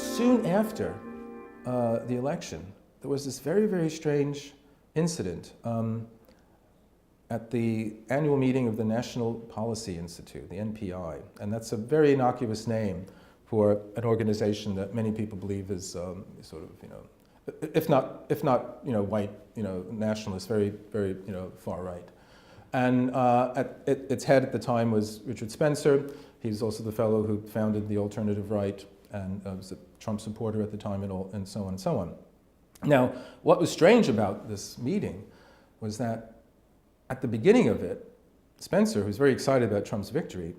soon after the election, there was this very, very strange incident at the annual meeting of the National Policy Institute, the NPI, and that's a very innocuous name for an organization that many people believe is sort of, if not white, nationalist, very, very, far right. And at its head at the time was Richard Spencer. He's also the fellow who founded the Alternative Right and was a Trump supporter at the time and so on and so on. Now, what was strange about this meeting was that at the beginning of it, Spencer, who's very excited about Trump's victory,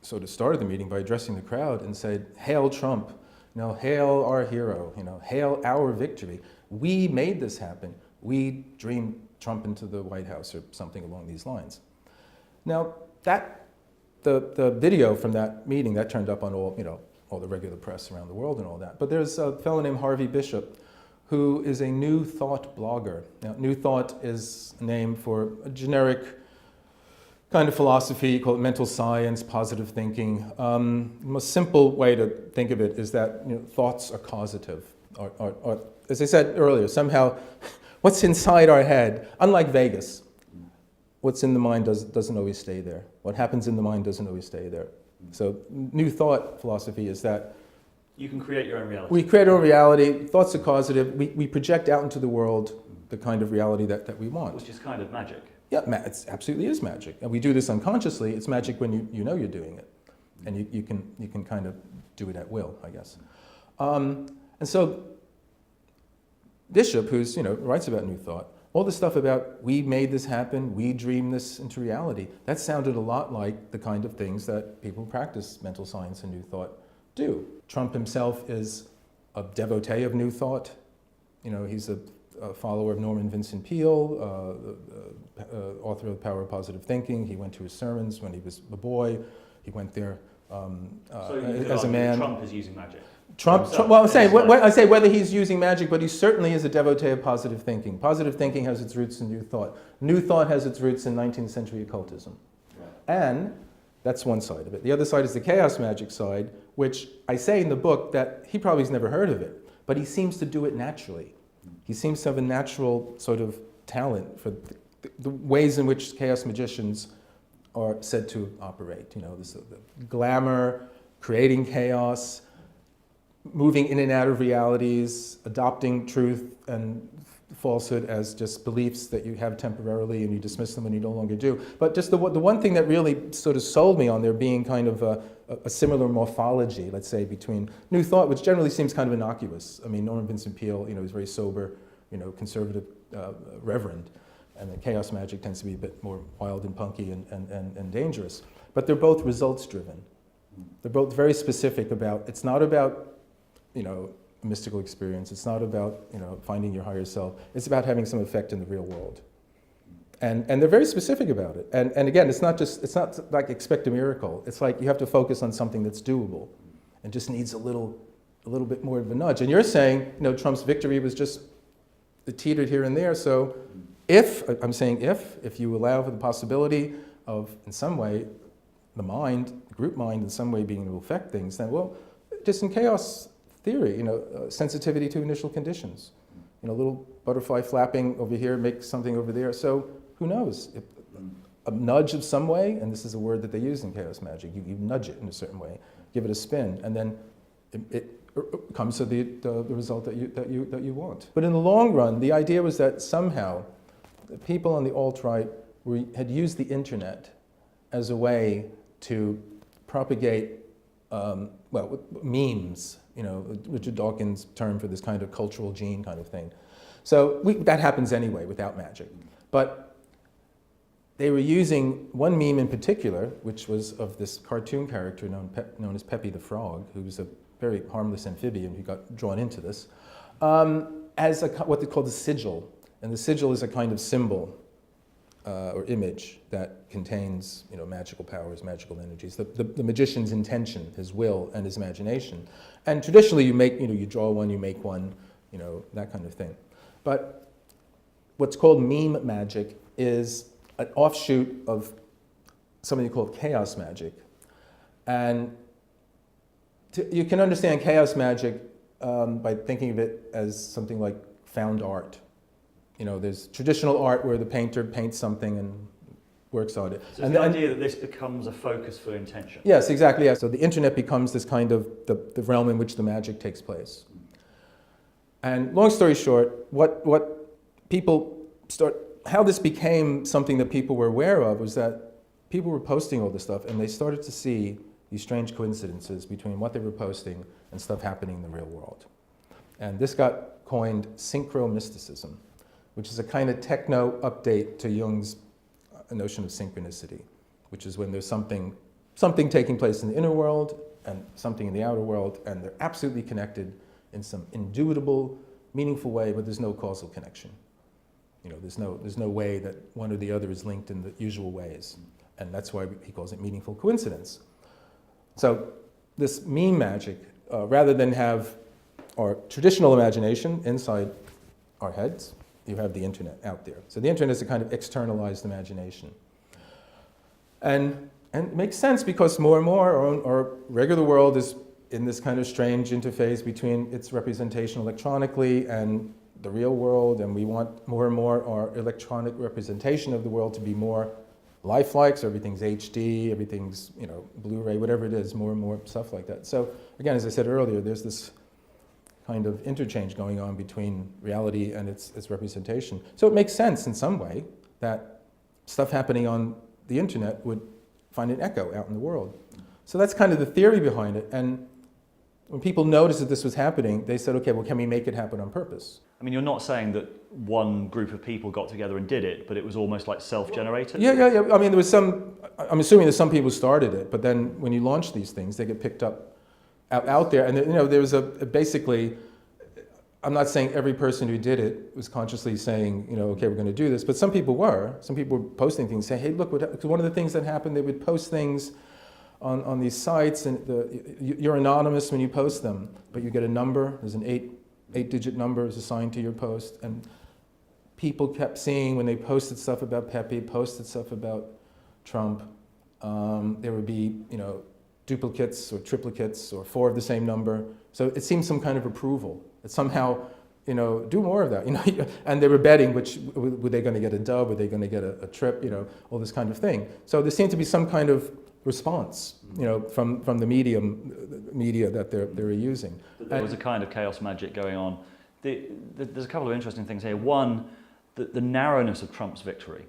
sort of started the meeting by addressing the crowd and said, "Hail Trump, hail our hero, hail our victory. We made this happen. We dreamed Trump into the White House," or something along these lines. Now, the video from that meeting, that turned up on all the regular press around the world and all that. But there's a fellow named Harvey Bishop, who is a New Thought blogger. Now, New Thought is a name for a generic kind of philosophy called mental science, positive thinking. The most simple way to think of it is that thoughts are causative. Or, as I said earlier, somehow what's inside our head, unlike Vegas, what's in the mind doesn't always stay there. What happens in the mind doesn't always stay there. So New Thought philosophy is that you can create your own reality. We create our own reality. Thoughts are causative. We project out into the world the kind of reality that we want. Which is kind of magic. Yeah, it absolutely is magic. And we do this unconsciously. It's magic when you know you're doing it. And you can kind of do it at will, I guess. And so Bishop, who's writes about New Thought, all the stuff about we made this happen, we dreamed this into reality, that sounded a lot like the kind of things that people who practice mental science and New Thought do. Trump himself is a devotee of New Thought. He's a follower of Norman Vincent Peale, author of The Power of Positive Thinking. He went to his sermons when he was a boy. He went there as a man. Trump is using magic. Trump, well, I say whether he's using magic, but he certainly is a devotee of positive thinking. Positive thinking has its roots in New Thought. New Thought has its roots in 19th century occultism. Right. And that's one side of it. The other side is the chaos magic side, which I say in the book that he probably has never heard of it, but he seems to do it naturally. He seems to have a natural sort of talent for the ways in which chaos magicians are said to operate. The glamour, creating chaos, moving in and out of realities, adopting truth and falsehood as just beliefs that you have temporarily and you dismiss them when you no longer do. But just the one thing that really sort of sold me on there being kind of a similar morphology, let's say, between New Thought, which generally seems kind of innocuous. I mean, Norman Vincent Peale, is very sober, conservative, reverend, and the chaos magic tends to be a bit more wild and punky and dangerous. But they're both results-driven. They're both very specific about, it's not about, a mystical experience. It's not about, finding your higher self. It's about having some effect in the real world. And they're very specific about it. And again, it's not like expect a miracle. It's like you have to focus on something that's doable and just needs a little bit more of a nudge. And you're saying, Trump's victory was just teetered here and there. So if you allow for the possibility of, in some way, the mind, the group mind, in some way being able to affect things, then, well, just in chaos theory, sensitivity to initial conditions. A little butterfly flapping over here makes something over there. So who knows? A nudge of some way, and this is a word that they use in chaos magic, you nudge it in a certain way, give it a spin, and then it comes to the result that you want. But in the long run, the idea was that somehow the people on the alt-right had used the internet as a way to propagate memes, Richard Dawkins' term for this kind of cultural gene kind of thing. So that happens anyway without magic. But they were using one meme in particular, which was of this cartoon character known as Pepe the Frog, who was a very harmless amphibian who got drawn into this, as what they call the sigil. And the sigil is a kind of symbol or image that contains, magical powers, magical energies, the magician's intention, his will, and his imagination. And traditionally, you draw one, you make one, that kind of thing. But what's called meme magic is an offshoot of something called chaos magic. And You can understand chaos magic by thinking of it as something like found art. You know, there's traditional art where the painter paints something and works on it. So it's the idea that this becomes a focus for intention. Yes, exactly. Yeah. So the internet becomes this kind of the realm in which the magic takes place. And long story short, how this became something that people were aware of was that people were posting all this stuff and they started to see these strange coincidences between what they were posting and stuff happening in the real world. And this got coined synchromysticism, which is a kind of techno update to Jung's notion of synchronicity, which is when there's something taking place in the inner world and something in the outer world, and they're absolutely connected in some indubitable, meaningful way, but there's no causal connection. You know, there's no way that one or the other is linked in the usual ways, and that's why he calls it meaningful coincidence. So this meme magic, rather than have our traditional imagination inside our heads, you have the internet out there. So the internet is a kind of externalized imagination. And it makes sense because more and more our regular world is in this kind of strange interface between its representation electronically and the real world, and we want more and more our electronic representation of the world to be more lifelike, so everything's HD, everything's, you know, Blu-ray, whatever it is, more and more stuff like that. So again, as I said earlier, there's this kind of interchange going on between reality and its representation. So it makes sense in some way that stuff happening on the internet would find an echo out in the world. So that's kind of the theory behind it. And when people noticed that this was happening, they said, okay, well, can we make it happen on purpose? I mean, you're not saying that one group of people got together and did it, but it was almost like self-generated? Yeah. I mean, I'm assuming that some people started it, but then when you launch these things, they get picked up out there. And, you know, there was basically, I'm not saying every person who did it was consciously saying, you know, okay, we're going to do this, but some people were. Some people were posting things, saying, hey, look, because one of the things that happened, they would post things on these sites, and you're anonymous when you post them, but you get a number. There's an eight-digit number is assigned to your post, and people kept seeing when they posted stuff about Pepe, posted stuff about Trump, there would be, you know, duplicates or triplicates or 4 of the same number. So it seemed some kind of approval that somehow, you know, do more of that, you know. And they were betting were they going to get a dub, were they going to get a trip, you know, all this kind of thing. So there seemed to be some kind of response, you know, from the media that they're using. There was a kind of chaos magic going on. There's a couple of interesting things here. One, the narrowness of Trump's victory.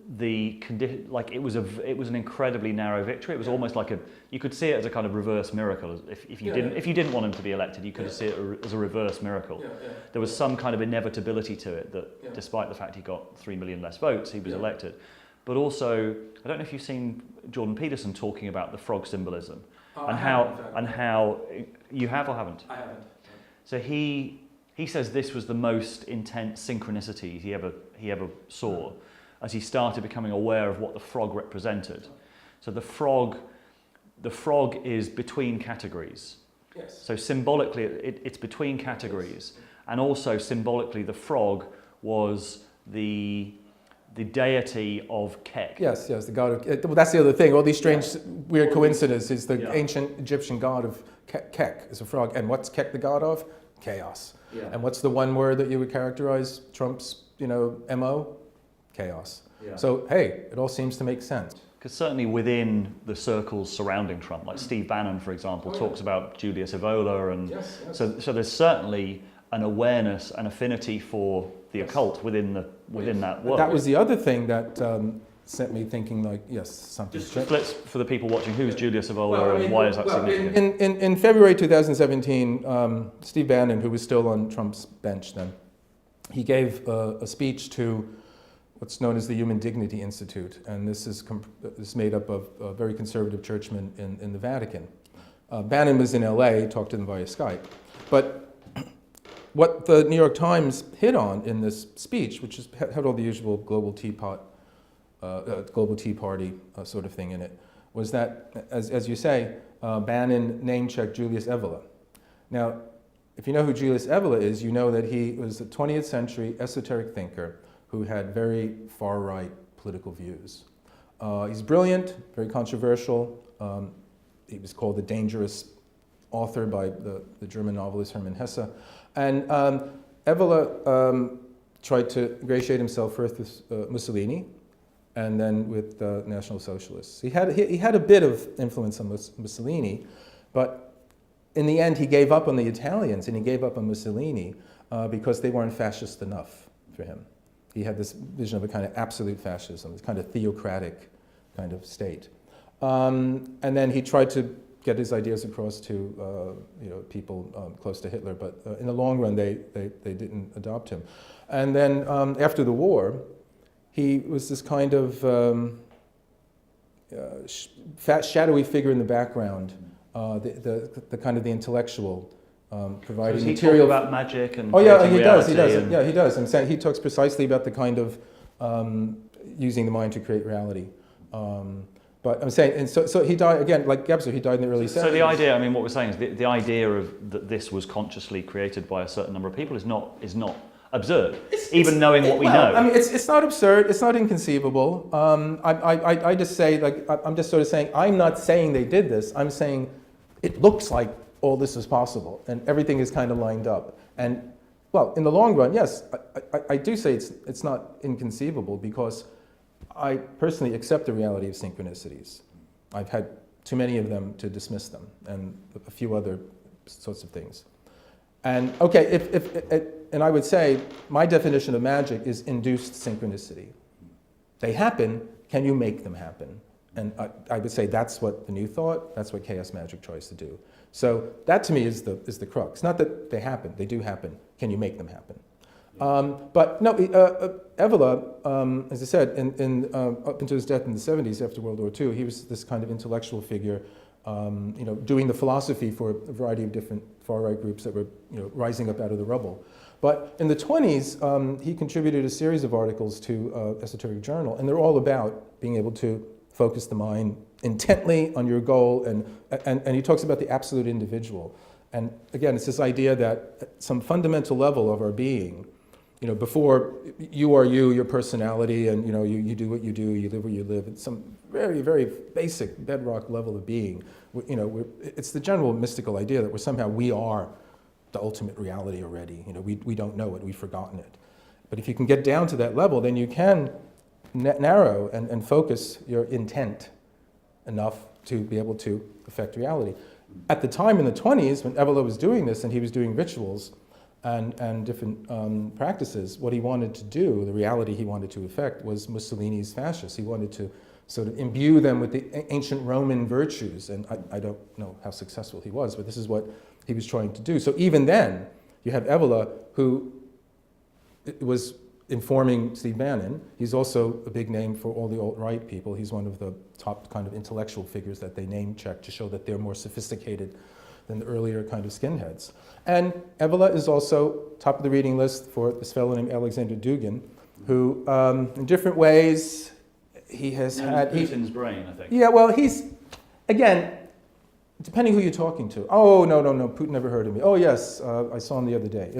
The condition, like it was an incredibly narrow victory. It was almost like you could see it as a kind of reverse miracle. If you didn't want him to be elected, you could see it as a reverse miracle. There was some kind of inevitability to it that, despite the fact he got 3 million less votes, he was elected. But also, I don't know if you've seen Jordan Peterson talking about the frog symbolism and how you have or haven't. I haven't. So he says this was the most intense synchronicity he ever saw, as he started becoming aware of what the frog represented. So the frog is between categories. Yes. So symbolically, it's between categories, and also symbolically, the frog was the deity of Kek. Yes, the god of... Well, that's the other thing. All these strange, weird coincidences. The ancient Egyptian god of Kek is a frog. And what's Kek the god of? Chaos. Yeah. And what's the one word that you would characterize Trump's, you know, MO? Chaos. Yeah. So, hey, it all seems to make sense. Because certainly within the circles surrounding Trump, like Steve Bannon, for example, talks about Julius Evola. And so there's certainly an awareness and affinity for the occult within that world. That was the other thing that sent me thinking, like, yes, something. Just let's, for the people watching, who's Julius Evola and why is that significant? In February 2017, Steve Bannon, who was still on Trump's bench then, he gave a speech to what's known as the Human Dignity Institute, and this is made up of very conservative churchmen in the Vatican. Bannon was in LA, he talked to them via Skype. But what the New York Times hit on in this speech, which had all the usual global Tea Party sort of thing in it, was that, as you say, Bannon name-checked Julius Evola. Now, if you know who Julius Evola is, you know that he was a 20th century esoteric thinker who had very far-right political views. He's brilliant, very controversial. he was called the dangerous author by the German novelist Hermann Hesse. And Evola tried to ingratiate himself first with Mussolini and then with National Socialists. He had a bit of influence on Mussolini, but in the end he gave up on the Italians and he gave up on Mussolini because they weren't fascist enough for him. He had this vision of a kind of absolute fascism, this kind of theocratic kind of state. And then he tried to get his ideas across to people close to Hitler, but in the long run they didn't adopt him. And then after the war, he was this kind of shadowy figure in the background, the kind of the intellectual, providing so material about magic and he reality does. and... Yeah, he does. I'm saying he talks precisely about the kind of using the mind to create reality. But I'm saying, and so he died again, like Gebser, he died in the early 70s. So the idea, I mean, what we're saying is the idea of that this was consciously created by a certain number of people is not absurd, even knowing what we know. I mean, it's not absurd. It's not inconceivable. I just say, like, I'm just sort of saying, I'm not saying they did this. I'm saying it looks like all this is possible, and everything is kind of lined up. And well, in the long run, yes, I do say it's not inconceivable because I personally accept the reality of synchronicities. I've had too many of them to dismiss them, and a few other sorts of things. And okay, and I would say my definition of magic is induced synchronicity. They happen. Can you make them happen? And I would say that's what the New Thought, that's what chaos magic tries to do. So that to me is the crux. Not that they happen; they do happen. Can you make them happen? But no, Evola, as I said, up until his death in the 70s after World War II, he was this kind of intellectual figure, doing the philosophy for a variety of different far-right groups that were rising up out of the rubble. But in the 20s, he contributed a series of articles to Esoteric Journal, and they're all about being able to focus the mind intently on your goal, and he talks about the absolute individual. And again, it's this idea that at some fundamental level of our being, before you are you, your personality, and you do what you do, you live where you live, it's some very, very basic bedrock level of being. It's the general mystical idea that we are the ultimate reality already. We don't know it, we've forgotten it. But if you can get down to that level, then you can narrow and focus your intent enough to be able to affect reality. At the time in the 20s, when Evola was doing this and he was doing rituals and different practices, what he wanted to do, the reality he wanted to affect, was Mussolini's fascists. He wanted to sort of imbue them with the ancient Roman virtues, and I don't know how successful he was, but this is what he was trying to do. So even then, you have Evola, who was informing Steve Bannon. He's also a big name for all the alt-right people. He's one of the top kind of intellectual figures that they name check to show that they're more sophisticated than the earlier kind of skinheads. And Evola is also top of the reading list for this fellow named Alexander Dugin, who in different ways, he has had... Putin's brain, I think. Yeah, well, he's, again, depending who you're talking to. Oh, no, Putin never heard of me. Oh, yes, I saw him the other day.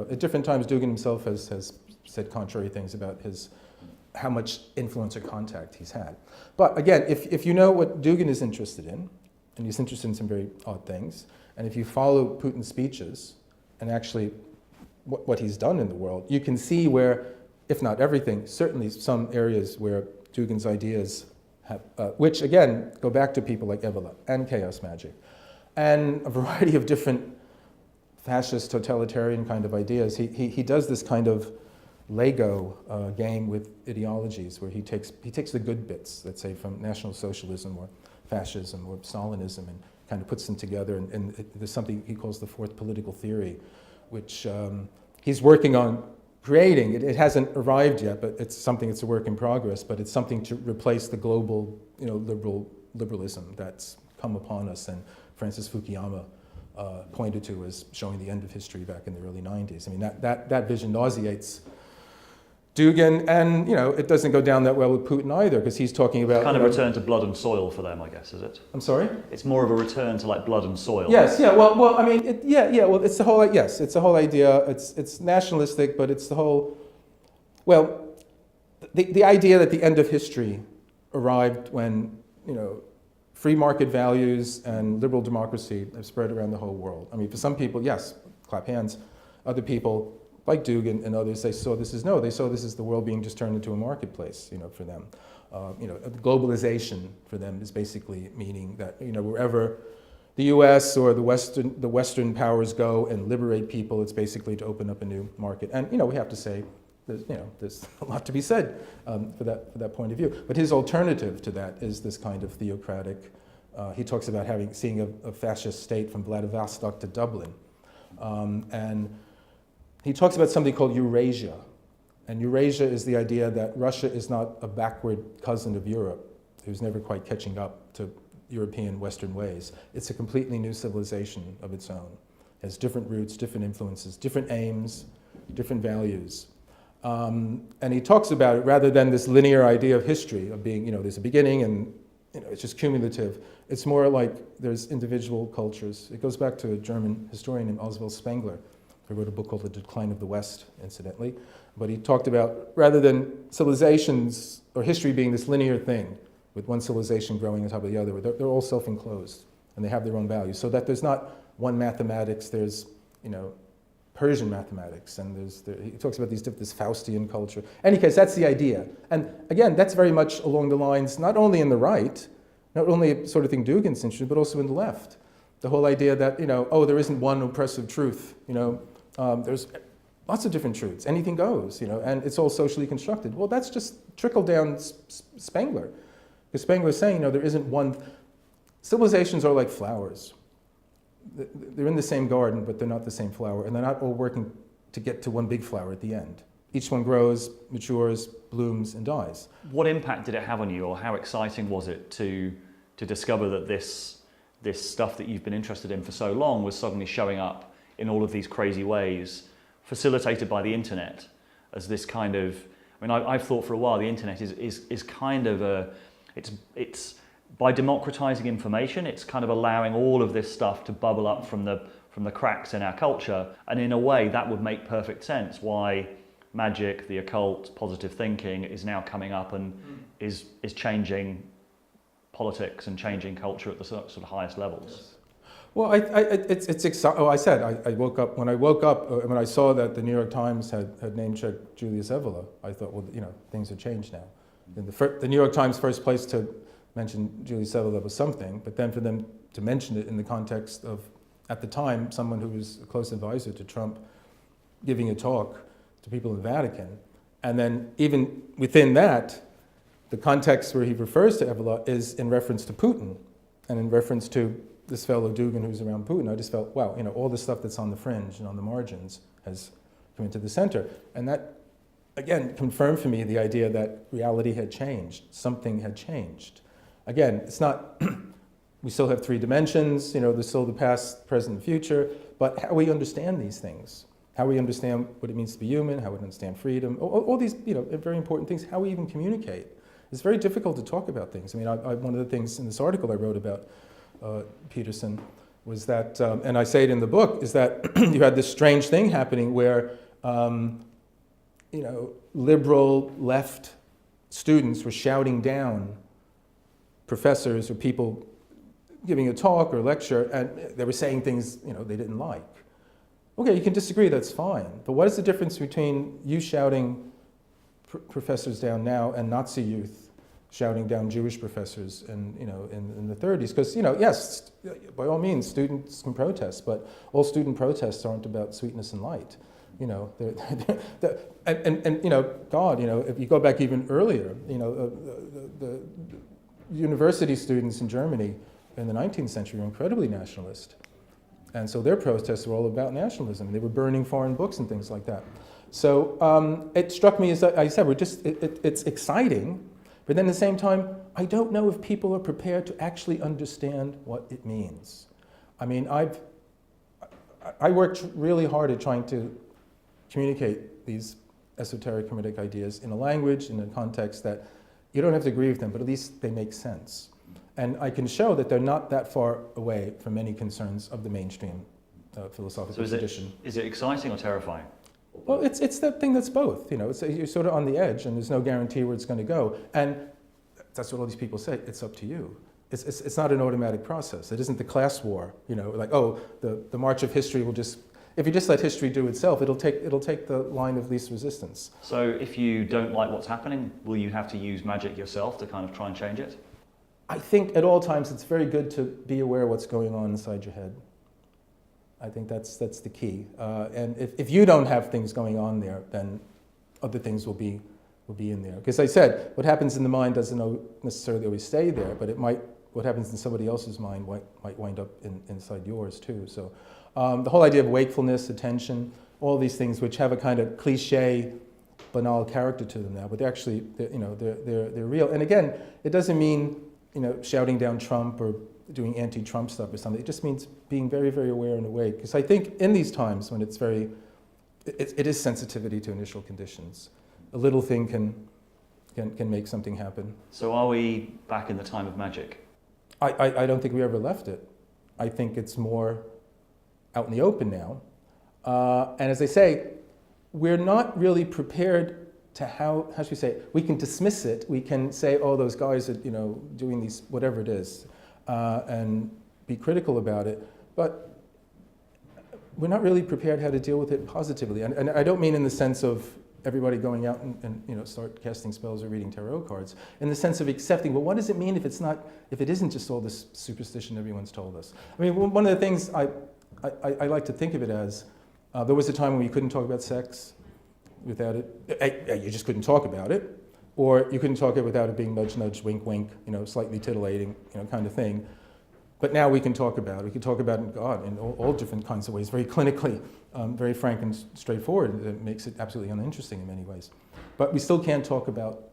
At different times, Dugin himself has said contrary things about how much influence or contact he's had. But again, if you know what Dugin is interested in, and he's interested in some very odd things, and if you follow Putin's speeches and actually what he's done in the world, you can see where, if not everything, certainly some areas where Dugin's ideas have, which again go back to people like Evola and chaos magic, and a variety of different fascist, totalitarian kind of ideas. He does this kind of Lego game with ideologies where he takes the good bits, let's say from National Socialism or fascism or Stalinism, and kind of puts them together. And there's something he calls the fourth political theory, which he's working on creating. It hasn't arrived yet, but it's a work in progress. But it's something to replace the global, liberalism that's come upon us, and Francis Fukuyama pointed to as showing the end of history back in the early 90s. I mean, that vision nauseates Dugin, and it doesn't go down that well with Putin either, because he's talking about kind of return to blood and soil for them, I guess, is it? I'm sorry? It's more of a return to like blood and soil. Yes, yeah. Well, I mean, well, it's the whole. Yes, it's the whole idea. It's nationalistic, but it's the whole. Well, the idea that the end of history arrived when free market values and liberal democracy have spread around the whole world. I mean, for some people, yes, clap hands. Other people, like Dugin and others, they saw this as the world being just turned into a marketplace, for them. Globalization for them is basically meaning that, wherever the U.S. or the Western powers go and liberate people, it's basically to open up a new market. And, we have to say, there's a lot to be said for that point of view. But his alternative to that is this kind of theocratic. He talks about seeing a fascist state from Vladivostok to Dublin. And he talks about something called Eurasia. And Eurasia is the idea that Russia is not a backward cousin of Europe, who's never quite catching up to European Western ways. It's a completely new civilization of its own. It has different roots, different influences, different aims, different values. And he talks about it rather than this linear idea of history, of being, there's a beginning and it's just cumulative. It's more like there's individual cultures. It goes back to a German historian named Oswald Spengler, who wrote a book called The Decline of the West, incidentally. But he talked about, rather than civilizations or history being this linear thing, with one civilization growing on top of the other, they're all self-enclosed, and they have their own values. So that there's not one mathematics, there's, Persian mathematics, and he talks about this Faustian culture. In any case, that's the idea. And again, that's very much along the lines, not only in the right, not only a sort of thing Dugin's interested in, but also in the left. The whole idea that, there isn't one oppressive truth, there's lots of different truths, anything goes, and it's all socially constructed. Well, that's just trickled down Spengler. Because Spengler is saying, there isn't one, civilizations are like flowers. They're in the same garden, but they're not the same flower, and they're not all working to get to one big flower at the end. Each one grows, matures, blooms, and dies. What impact did it have on you, or how exciting was it to discover that this stuff that you've been interested in for so long was suddenly showing up in all of these crazy ways, facilitated by the internet as this kind of, I've thought for a while the internet is kind of it's by democratizing information, it's kind of allowing all of this stuff to bubble up from the cracks in our culture, and in a way that would make perfect sense why magic, the occult, positive thinking is now coming up and is changing politics and changing culture at the sort of highest levels. Yes. Well, it's exciting. Oh, I said I woke up when I saw that the New York Times had name-checked Julius Evola. I thought, well, things have changed now. And the New York Times first place to mention Julius Evola was something, but then for them to mention it in the context of, at the time, someone who was a close advisor to Trump giving a talk to people in the Vatican, and then even within that, the context where he refers to Evola is in reference to Putin and in reference to this fellow Dugin who's around Putin. I just felt, wow, all the stuff that's on the fringe and on the margins has come into the center. And that, again, confirmed for me the idea that reality had changed, something had changed. Again, it's not, we still have three dimensions, there's still the past, present, and future, but how we understand these things, how we understand what it means to be human, how we understand freedom, all these, very important things, how we even communicate. It's very difficult to talk about things. One of the things in this article I wrote about Peterson was that, and I say it in the book, is that you had this strange thing happening where, liberal left students were shouting down professors or people giving a talk or a lecture, and they were saying things, they didn't like. Okay, you can disagree, that's fine. But what is the difference between you shouting professors down now and Nazi youth shouting down Jewish professors in the 30s? Because, yes, by all means, students can protest, but all student protests aren't about sweetness and light. God, if you go back even earlier, the university students in Germany in the 19th century were incredibly nationalist. And so their protests were all about nationalism. They were burning foreign books and things like that. So it struck me, as I said, it's exciting, but then at the same time, I don't know if people are prepared to actually understand what it means. I worked really hard at trying to communicate these esoteric hermetic ideas in a language, in a context that you don't have to agree with them, but at least they make sense. And I can show that they're not that far away from any concerns of the mainstream philosophical tradition. Is it exciting or terrifying? Well, it's that thing that's both. You're sort of on the edge, and there's no guarantee where it's going to go. And that's what all these people say. It's up to you. it's not an automatic process. It isn't the class war, you know, like, oh, the march of history will just, if you just let history do itself, it'll take the line of least resistance. So if you don't like what's happening, will you have to use magic yourself to kind of try and change it? I think at all times it's very good to be aware of what's going on inside your head. I think that's the key. And if you don't have things going on there, then other things will be in there. Because I said, what happens in the mind doesn't necessarily always stay there, but what happens in somebody else's mind might wind up inside yours too. So the whole idea of wakefulness, attention, all these things which have a kind of cliche, banal character to them now, but they're real. And again, it doesn't mean, you know, shouting down Trump or doing anti-Trump stuff or something. It just means being very, very aware and awake. Because I think in these times when it is sensitivity to initial conditions. A little thing can make something happen. So are we back in the time of magic? I don't think we ever left it. I think it's more out in the open now. And as I say, we're not really prepared to how should we say it? We can dismiss it. We can say, oh, those guys are, you know, doing these, whatever it is, and be critical about it. But we're not really prepared how to deal with it positively. And I don't mean in the sense of everybody going out and you know, start casting spells or reading tarot cards, in the sense of accepting, well, what does it mean if it isn't just all this superstition everyone's told us? I mean, one of the things I like to think of it as, there was a time when you couldn't talk about sex without it, you just couldn't talk about it, or you couldn't talk it without it being nudge, nudge, wink, wink, you know, slightly titillating, you know, kind of thing. But now we can talk about it. We can talk about it, God, in all different kinds of ways, very clinically, very frank and straightforward. It makes it absolutely uninteresting in many ways. But we still can't talk about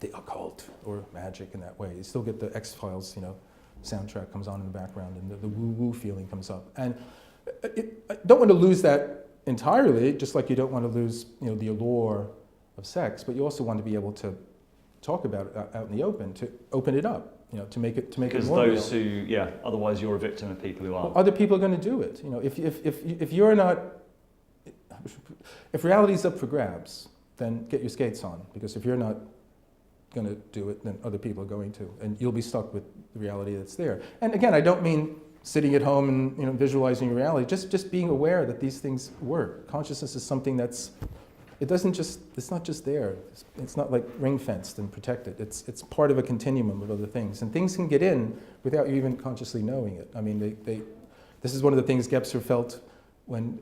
the occult or magic in that way. You still get the X-Files, you know, soundtrack comes on in the background and the woo-woo feeling comes up. And I don't want to lose that entirely, just like you don't want to lose, you know, the allure of sex, but you also want to be able to talk about it out in the open, to open it up. You know, to make it more those real. who, yeah, otherwise you're a victim of people who aren't. Well, other people are going to do it. You know, if you're not, if reality's up for grabs, then get your skates on, because if you're not going to do it, then other people are going to, and you'll be stuck with the reality that's there. And again, I don't mean sitting at home and, you know, visualizing your reality. Just being aware that these things work. Consciousness is something that's, it's not just there. It's not like ring-fenced and protected. It's part of a continuum of other things. And things can get in without you even consciously knowing it. I mean, this is one of the things Gebser felt when,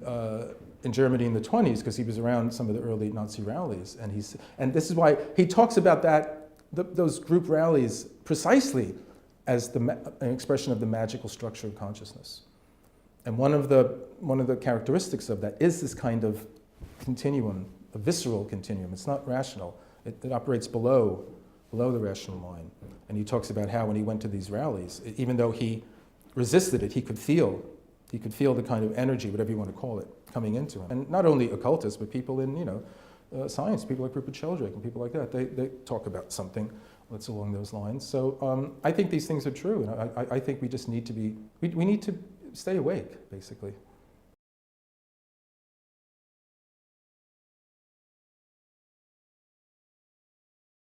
in Germany in the 20s, because he was around some of the early Nazi rallies. And this is why he talks about those group rallies precisely as an expression of the magical structure of consciousness. And one of the characteristics of that is this kind of continuum, a visceral continuum. It's not rational. It operates below the rational mind. And he talks about how when he went to these rallies, even though he resisted it, he could feel the kind of energy, whatever you want to call it, coming into him. And not only occultists, but people in, you know, science, people like Rupert Sheldrake and people like that, they talk about something that's along those lines. So I think these things are true, and I think we just need to we need to stay awake, basically.